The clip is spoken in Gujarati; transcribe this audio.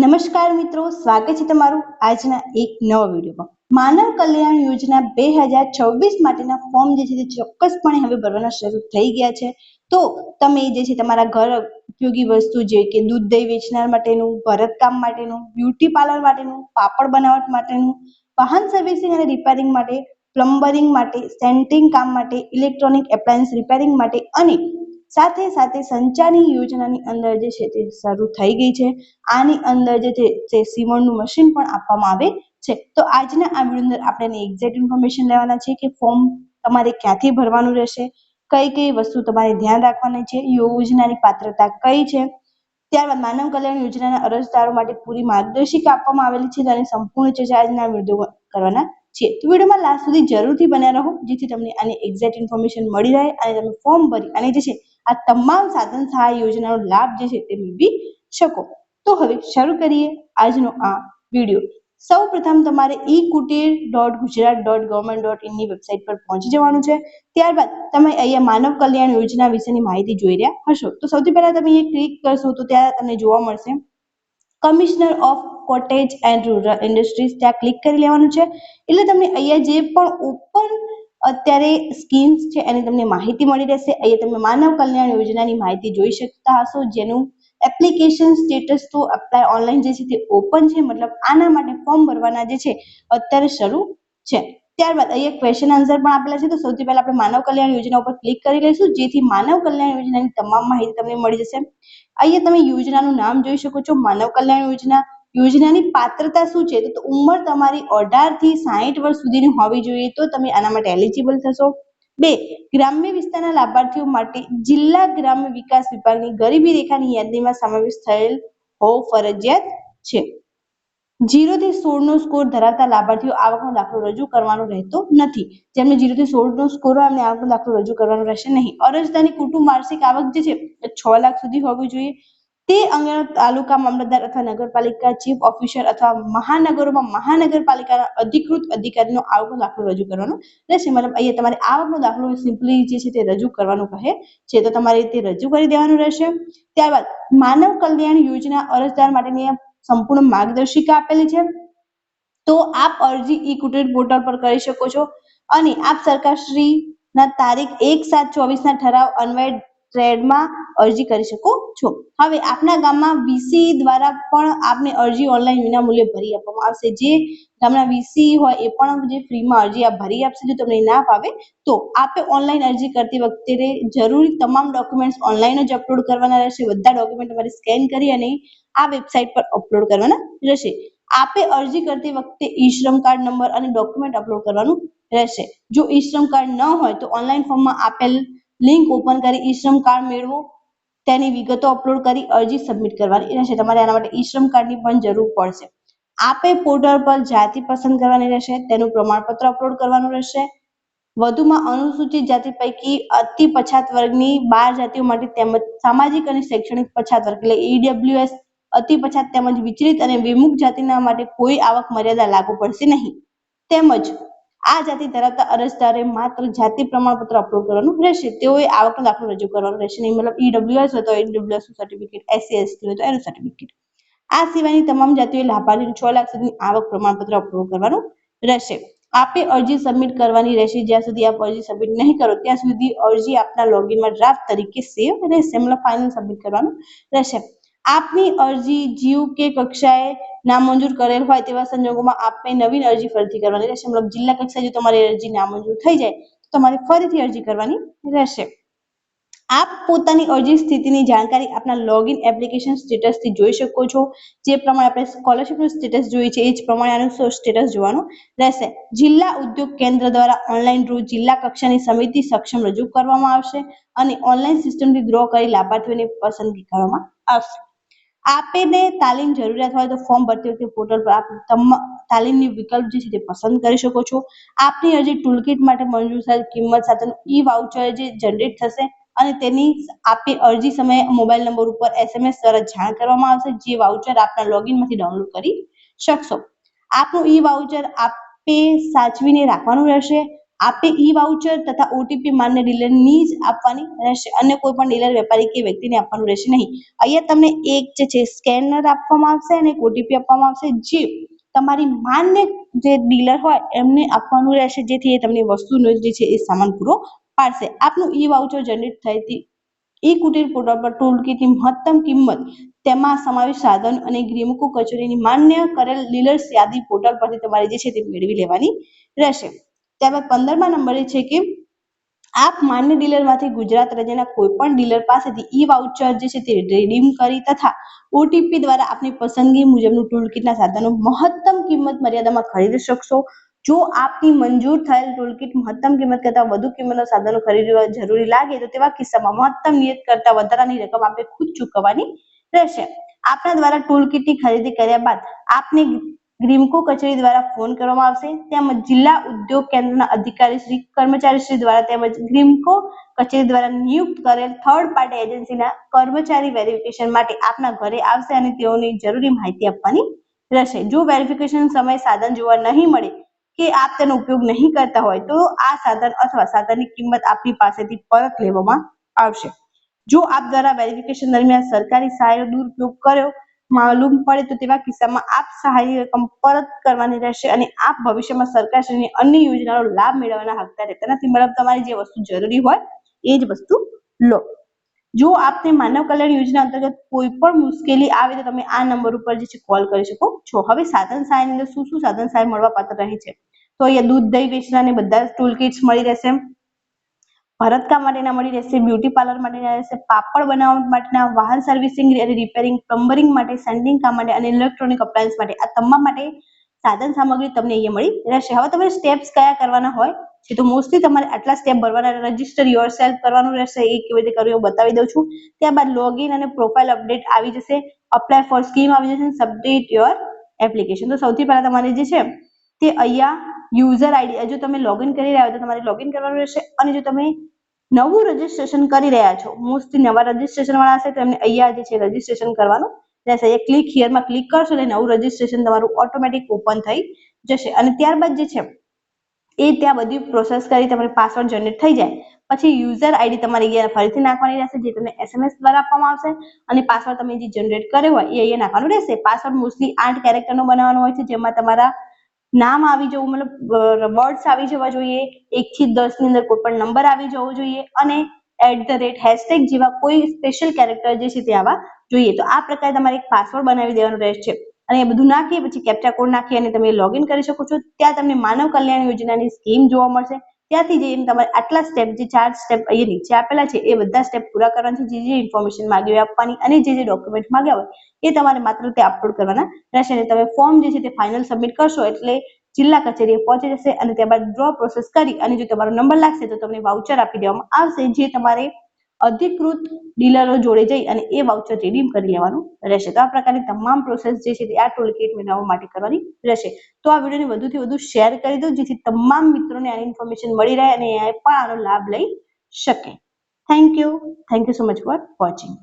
નમસ્કાર મિત્રો, સ્વાગત છે તમારું આજના એક નવા વિડીયોમાં. માનવ કલ્યાણ યોજના 2026 માટેના ફોર્મ જે છે તે ચોક્કસપણે હવે ભરવાના શરૂ થઈ ગયા છે. તો તમે જે છે તમારા ઘર ઉપયોગી વસ્તુ જે કે દૂધ દહીં વેચનાર માટેનું, ભરતકામ માટેનું, બ્યુટી પાર્લર માટેનું, પાપડ બનાવટ માટેનું, વાહન સર્વિસિંગ અને રિપેરિંગ માટે, પ્લમ્બરિંગ માટે, સેન્ટિંગ કામ માટે, ઇલેક્ટ્રોનિક એપ્લાયન્સ રિપેરિંગ માટે અને સાથે સાથે સંચારની યોજનાની અંદર જે છે તે શરૂ થઈ ગઈ છે. આની અંદર જે છે સીવણનું મશીન પણ આપવામાં આવે છે. તો આજના આ વિડીયો અંદર આપણે એક્ઝેક્ટ ઇન્ફોર્મેશન લેવાના છે કે ફોર્મ તમારે ક્યાંથી ભરવાનું રહેશે, કઈ કઈ વસ્તુ તમારે ધ્યાન રાખવાની છે, યોજનાની પાત્રતા કઈ છે, ત્યારબાદ માનવ કલ્યાણ યોજનાના અરજદારો માટે પૂરી માર્ગદર્શિકા આપવામાં આવેલી છે અને સંપૂર્ણ ચર્ચા આજના વિડીયો કરવાના છે. તો વિડીયોમાં લાસ્ટ સુધી જરૂરથી બન્યા રહો જેથી તમને આની એક્ઝેક્ટ ઇન્ફોર્મેશન મળી રહે અને તમે ફોર્મ ભરી અને જે છે આ તમામ સાધન સહાય યોજનાનો લાભ જે છે તે મેળવી શકો. તો હવે શરૂ કરીએ આજનો આ વિડીયો. સૌ પ્રથમ તમારે ekutir.gujarat.government.in ની વેબસાઇટ પર પહોંચી જવાનું છે. ત્યારબાદ તમે અહીંયા માનવ કલ્યાણ યોજના વિશેની માહિતી જોઈ રહ્યા હશો. તો સૌથી પહેલા તમે અહીંયા ક્લિક કરશો તો ત્યાં તમને જોવા મળશે commissioner of cottage and rural industries. ત્યાં ક્લિક કરી લેવાનું છે. એટલે તમને અહીંયા જે પણ ઓપન અત્યારે સ્કીમ્સ છે એની તમને માહિતી મળી રહેશે. અહીંયા તમે માનવ કલ્યાણ યોજનાની માહિતી જોઈ શકતા હશો, જેનું એપ્લિકેશન સ્ટેટસ તો એપ્લાય ઓનલાઈન જે છે તે ઓપન છે, મતલબ આના માટે ફોર્મ ભરવાના જે છે અત્યારે શરૂ છે. ત્યારબાદ અહીંયા ક્વેશ્ચન આન્સર પણ આપેલા છે. તો સૌથી પહેલા આપણે માનવ કલ્યાણ યોજના ઉપર ક્લિક કરી લઈશું જેથી માનવ કલ્યાણ યોજનાની તમામ માહિતી તમને મળી જશે. અહીંયા તમે યોજનાનું નામ જોઈ શકો છો, માનવ કલ્યાણ યોજના. યોજનાની પાત્રતા શું છે તો ઉંમર તમારી 18 થી 60 વર્ષ સુધીની હોવી જોઈએ તો તમે આના માટે એલિજિબલ થશો. 2. ગ્રામ્ય વિસ્તારના લાભાર્થીઓ માટે જિલ્લા ગ્રામ્ય વિકાસ વિભાગની ગરીબી રેખાની યાદીમાં સમાવેશ થયેલ હોવો ફરજિયાત છે. 0 થી 16 નો સ્કોર ધરાવતા લાભાર્થીઓ આવકનો દાખલો રજૂ કરવાનો રહેતો નથી. જેમને 0 થી 16 નો સ્કોર હોય એમને આવકનો દાખલો રજૂ કરવાનો રહેશે નહીં. અરજદારની કુટુંબ વાર્ષિક આવક જે છે 6 લાખ સુધી હોવી જોઈએ. તે અંગેનો તાલુકા મામલતદાર અથવા નગરપાલિકા ચીફ ઓફિસર અથવા મહાનગરોમાં મહાનગરપાલિકાના અધિકૃત અધિકારીનો આવકનો દાખલો રજૂ કરવાનો રહેશે. મતલબ અહીંયા તમારે આવકનો દાખલો સિમ્પલી જે છે તે રજૂ કરવાનું કહે છે, તો તમારે તે રજૂ કરી દેવાનું રહેશે. ત્યારબાદ માનવ કલ્યાણ યોજના અરજદાર માટેની સંપૂર્ણ માર્ગદર્શિકા આપેલી છે. તો આપ અરજી ઈ-કુટીર પોર્ટલ પર કરી શકો છો અને આપ સરકારશ્રીના તારીખ 1/7/24 ના ઠરાવ અન્વયે ટ્રેડમાં અરજી કરી શકો છો. હવે આપના ગામમાં વીસી દ્વારા પણ આપને અરજી ઓનલાઈન વિના મૂલ્યે ભરી આપવામાં આવશે. જે ગામના વીસી હોય એ પણ જે ફ્રીમાં અરજી આપ ભરી આપશે. જો તમને ના ફાવે તો આપે ઓનલાઈન અરજી કરતી વખતે જરૂરી તમામ ડોક્યુમેન્ટ્સ ઓનલાઈન જ અપલોડ કરવાના રહેશે. બધા ડોક્યુમેન્ટ તમારે સ્કેન કરી અને આ વેબસાઇટ પર અપલોડ કરવાના રહેશે. આપે અરજી કરતી વખતે ઈ શ્રમ કાર્ડ નંબર અને ડોક્યુમેન્ટ અપલોડ કરવાનું રહેશે. જો ઈ શ્રમ કાર્ડ ન હોય તો ઓનલાઈન ફોર્મમાં આપેલ લિંક ઓપન કરી ઈ શ્રમ કાર્ડ મેળવો, તેની વિગતો અપલોડ કરી અરજી સબમિટ કરવાની રહેશે. તમારે આના માટે ઈ શ્રમ કાર્ડની પણ જરૂર પડશે. આપે પોર્ટલ પર જાતિ પસંદ કરવાની રહેશે, તેનું પ્રમાણપત્ર અપલોડ કરવાનું રહેશે. વધુમાં અનુસૂચિત જાતિ પૈકી અતિ પછાત વર્ગની 12 જાતિઓ માટે તેમજ સામાજિક અને શૈક્ષણિક પછાત વર્ગ એટલે ઈડબ્લ્યુએસ, અતિ પછાત તેમજ વિચલિત અને વિમુખ જાતિના માટે કોઈ આવક મર્યાદા લાગુ પડશે નહીં. તેમજ આ જાતિ ધરાવતા અરજદારે માત્ર જાતિ પ્રમાણપત્ર અપલોડ કરવાનું રહેશે. તેઓએ આવકનો દાખલો રજૂ કરવાનો રહેશે નહીં. મતલબ ઈડબ્લ્યુએસ હોય તો ઈડબ્લ્યુએસ નું સર્ટિફિકેટ, એસસી એસટી હોય તો એનું સર્ટિફિકેટ. આ સિવાયની તમામ જાતિઓએ લાભાર્થીનું 6 લાખ સુધીની આવક પ્રમાણપત્ર અપલોડ કરવાનું રહેશે. આપે અરજી સબમિટ કરવાની રહેશે. જ્યાં સુધી આપ અરજી સબમિટ નહીં કરો ત્યાં સુધી અરજી આપના લોગિનમાં ડ્રાફ્ટ તરીકે સેવ રહેશે. મતલબ ફાઇનલ સબમિટ કરવાનું રહેશે. આપની અરજી જીયુ કે કક્ષાએ નામંજૂર કરેલ હોય તેવા સંજોગોમાં આપને નવીન અરજી ફરીથી કરવાની રહેશે. મતલબ જિલ્લા કક્ષાએ જો તમારી અરજી નામંજૂર થઈ જાય તો તમારે ફરીથી અરજી કરવાની રહેશે. આપ પોતાની અરજી સ્થિતિની જાણકારી આપના લોગિન એપ્લિકેશન સ્ટેટસથી જોઈ શકો છો. જે પ્રમાણે આપણે સ્કોલરશિપનું સ્ટેટસ જોઈએ છે એ જ પ્રમાણે આનું સ્ટેટસ જોવાનું રહેશે. જિલ્લા ઉદ્યોગ કેન્દ્ર દ્વારા ઓનલાઈન ડ્રો જિલ્લા કક્ષાની સમિતિ સક્ષમ રજૂ કરવામાં આવશે અને ઓનલાઈન સિસ્ટમથી ડ્રો કરી લાભાર્થીઓની પસંદગી કરવામાં આવશે. આપને તાલીમ જરૂરિયાત હોય તો ફોર્મ ભરતી વખતે પોર્ટલ પર આપ તાલીમની વિકલ્પ જે છે તે પસંદ કરી શકો છો. આપની અરજી ટૂલકિટ માટે મંજૂર થયેલ કિંમત સાથેનું ઈ વાઉચર જે જનરેટ થશે અને તેની આપે અરજી સમયે મોબાઈલ નંબર ઉપર SMS દ્વારા જાણ કરવામાં આવશે. જે વાઉચર આપના લોગિનમાંથી ડાઉનલોડ કરી શકશો. આપનું ઈ વાઉચર આપે સાચવીને રાખવાનું રહેશે આપે ઈ વાઉચર તથા ઓટીપી માન્ય ડીલરની જ આપવાની રહેશે, અન્ય કોઈ પણ ડીલર, વેપારી કે વ્યક્તિને આપવાનું રહેશે નહીં. અહીંયા તમને એક જે છે સ્કેનર આપવામાં આવશે અને એક ઓટીપી આપવામાં આવશે, જે તમારી માન્ય જે ડીલર હોય એમને આપવાનું રહેશે, જેથી એ તમને વસ્તુનો જે છે એ સામાન પૂરો પાડશે. આપનું ઈ વાઉચર જનરેટ થયેથી ઈ કુટીર પોર્ટલ પર ટોલ કિટની મહત્તમ કિંમત, તેમાં સમાવેશ સાધન અને ગ્રીમકો કચેરીની માન્ય કરેલ ડીલર્સ યાદી પોર્ટલ પરથી તમારે જે છે તે મેળવી લેવાની રહેશે. ત્યારબાદ 15મા નંબરે છે કે આપ માન્ય ડીલરમાંથી ગુજરાત રાજ્યના કોઈ પણ ડીલર પાસેથી ઈ વાઉચર જે છે તે રિડીમ કરી તથા ઓટીપી દ્વારા આપની પસંદગી મુજબનું ટૂલકીટના સાધનો મહત્તમ કિંમત મર્યાદામાં ખરીદી શકશો. જો આપની મંજૂર થયેલ ટૂલકીટ મહત્તમ કિંમત કરતાં વધુ કિંમતના સાધનો ખરીદવા જરૂરી લાગે તો તેવા કિસ્સામાં મહત્તમ નિયત કરતાં વધારાની રકમ આપે ખુદ ચૂકવવાની રહેશે. આપના દ્વારા ટૂલકીટની ખરીદી કર્યા બાદ આપને ગ્રીમકો કચેરી દ્વારા ફોન કરવામાં આવશે, તેમજ જિલ્લા ઉદ્યોગ કેન્દ્રના અધિકારી શ્રી, કર્મચારી શ્રી દ્વારા તેમજ ગ્રીમકો કચેરી દ્વારા નિયુક્ત કરેલ થર્ડ પાર્ટી એજન્સીના કર્મચારી વેરિફિકેશન માટે આપના ઘરે આવશે અને તેઓની જરૂરી માહિતી આપવાની રહેશે. જો વેરિફિકેશન સમયે સાધન જોવા નહીં મળે કે આપ તેનો ઉપયોગ નહીં કરતા હોય તો આ સાધન અથવા સાધનની કિંમત આપની પાસેથી પરત લેવામાં આવશે. જો આપ દ્વારા વેરિફિકેશન દરમિયાન સરકારી સહાયનો દુરુપયોગ કર્યો માલુમ પડે તો તેવા કિસ્સામાં આપ સહાયની રકમ પરત કરવાની રહેશે અને આપ ભવિષ્યમાં સરકારશ્રીની અન્ય યોજનાનો લાભ મેળવવાના હકદાર રહેતા નથી. મતલબ તમારી જે વસ્તુ જરૂરી હોય એ જ વસ્તુ લો. જો આપને માનવ કલ્યાણ યોજના અંતર્ગત કોઈ પણ મુશ્કેલી આવે તો તમે આ નંબર ઉપર જે છે કોલ કરી શકો છો. હવે સાધન સહાયની અંદર શું શું સાધન સહાય મળવા પાત્ર રહે છે, તો અહીંયા દૂધ દહીં વેચવાના બધા ટૂલ કિટ્સ મળી રહેશે, ભરતકામ માટેના મળી રહેશે, બ્યુટી પાર્લર માટેના રહેશે, પાપડ બનાવવા માટેના, વાહન સર્વિસિંગ અને રિપેરિંગ, પ્લમ્બરિંગ માટે, સેન્ડિંગ કામ માટે અને ઇલેક્ટ્રોનિક અપ્લાયન્સ માટે, આ તમામ માટે સાધન સામગ્રી તમને અહીંયા મળી રહેશે. હવે તમારે સ્ટેપ્સ કયા કરવાના હોય છે, તો મોસ્ટલી તમારે આટલા સ્ટેપ ભરવાના, રજીસ્ટર યોર સેલ્ફ કરવાનું રહેશે, એ કેવી રીતે કરવું હું બતાવી દઉં છું. ત્યારબાદ લોગિન અને પ્રોફાઇલ અપડેટ આવી જશે, અપ્લાય ફોર સ્કીમ આવી જશે, સબમિટ યોર એપ્લિકેશન. તો સૌથી પહેલા તમારે જે છે તે અહીંયા યુઝર આઈડી, જો તમે લોગિન કરી રહ્યા હોય તો તમારે લોગિન કરવાનું રહેશે, અને જો તમે નવું રજીસ્ટ્રેશન કરી રહ્યા છો, મોસ્ટલી નવા રજીસ્ટ્રેશન વાળા હશે તો એમને અહીંયા જે છે રજીસ્ટ્રેશન કરવાનું રહેશે. એ ક્લિક હિયરમાં ક્લિક કરશો એટલે નવું રજીસ્ટ્રેશન તમારું ઓટોમેટિક ઓપન થઈ જશે. અને ત્યારબાદ જે છે એ ત્યાં બધી પ્રોસેસ કરી તમારી પાસવર્ડ જનરેટ થઈ જાય પછી યુઝર આઈડી તમારે અહીંયા ફરીથી નાખવાની રહેશે, જે તમને SMS દ્વારા આપવામાં આવશે, અને પાસવર્ડ તમે જે જનરેટ કર્યો હોય એ અહીંયા નાખવાનું રહેશે. પાસવર્ડ મોસ્ટલી 8 કેરેક્ટરનો બનાવવાનો હોય છે, જેમાં તમારા નામ આવી જવું, મતલબ વર્ડ્સ આવી જવા જોઈએ, 1 થી 10 ની અંદર કોઈ પણ નંબર આવી જવો જોઈએ, અને @ જેવા કોઈ સ્પેશિયલ કેરેક્ટર જે છે તે આવવા જોઈએ. તો આ પ્રકારે તમારે એક પાસવર્ડ બનાવી દેવાનો રહેશે, અને એ બધું નાખી પછી કેપ્ચા કોડ નાખી અને તમે લોગિન કરી શકો છો. ત્યાં તમને માનવ કલ્યાણ યોજનાની સ્કીમ જોવા મળશે. ત્યાંથી જઈને તમારે આટલા સ્ટેપ, જે 4 સ્ટેપ અહીંયા નીચે આપેલા છે એ બધા સ્ટેપ પૂરા કરવાના છે. જે ઇન્ફોર્મેશન માંગી હોય આપવાની, અને જે ડોક્યુમેન્ટ માંગ્યા હોય એ તમારે માત્ર તે અપલોડ કરવાના રહેશે. અને તમે ફોર્મ જે છે તે ફાઇનલ સબમિટ કરશો એટલે જિલ્લા કચેરીએ પહોંચી જશે, અને ત્યારબાદ ડ્રો પ્રોસેસ કરી અને જો તમારો નંબર લાગશે તો તમને વાઉચર આપી દેવામાં આવશે, જે તમારે અધિકૃત ડીલરો જોડે જઈ અને એ વાઉચર રિડીમ કરી લેવાનું રહેશે. તો આ પ્રકારની તમામ પ્રોસેસ જે છે તે આ ટોલ કિટ મેળવવા માટે કરવાની રહેશે. તો આ વિડીયોને વધુથી વધુ શેર કરી દો, જેથી તમામ મિત્રોને આની ઇન્ફોર્મેશન મળી રહે અને એ પણ આનો લાભ લઈ શકે. Thank you so much for watching.